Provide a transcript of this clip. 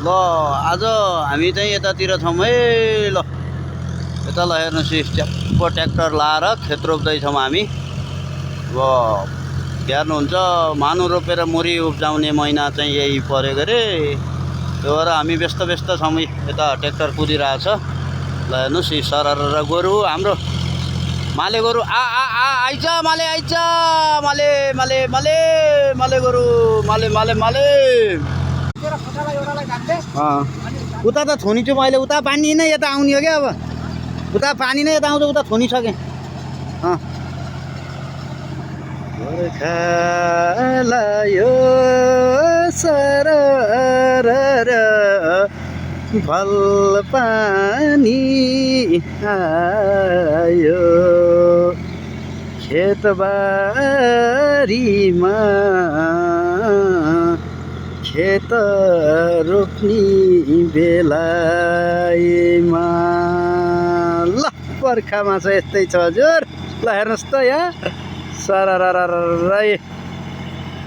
ल आज हामी चाहिँ यतातिर छौँ है। ल यता ल हेर्नुहोस् च्याप्प ट्र्याक्टर लाएर खेत रोप्दैछौँ हामी। अब हेर्नुहुन्छ मानु रोपेर मुरी उब्जाउने महिना चाहिँ यही परेको रे। त्यो भएर हामी व्यस्त छौँ। यता ट्र्याक्टर कुदिरहेछ। ल हेर्नुहोस् सरर गोरु हाम्रो माले गोरु आइज माले आइज माले माले माले माले गोरु माले माले माले उता त थुनिछु मैले। उता पानी नै यता आउने हो क्या। अब उता पानी नै यता आउँछ। उता थुनिसकेँ। गोर्खालायो सरर भल पानी आयो खेतबारीमा खेत रोप्ने बेलामा। ल बर्खामा चाहिँ यस्तै छ हजुर। ल हेर्नुहोस् त यहाँ सरर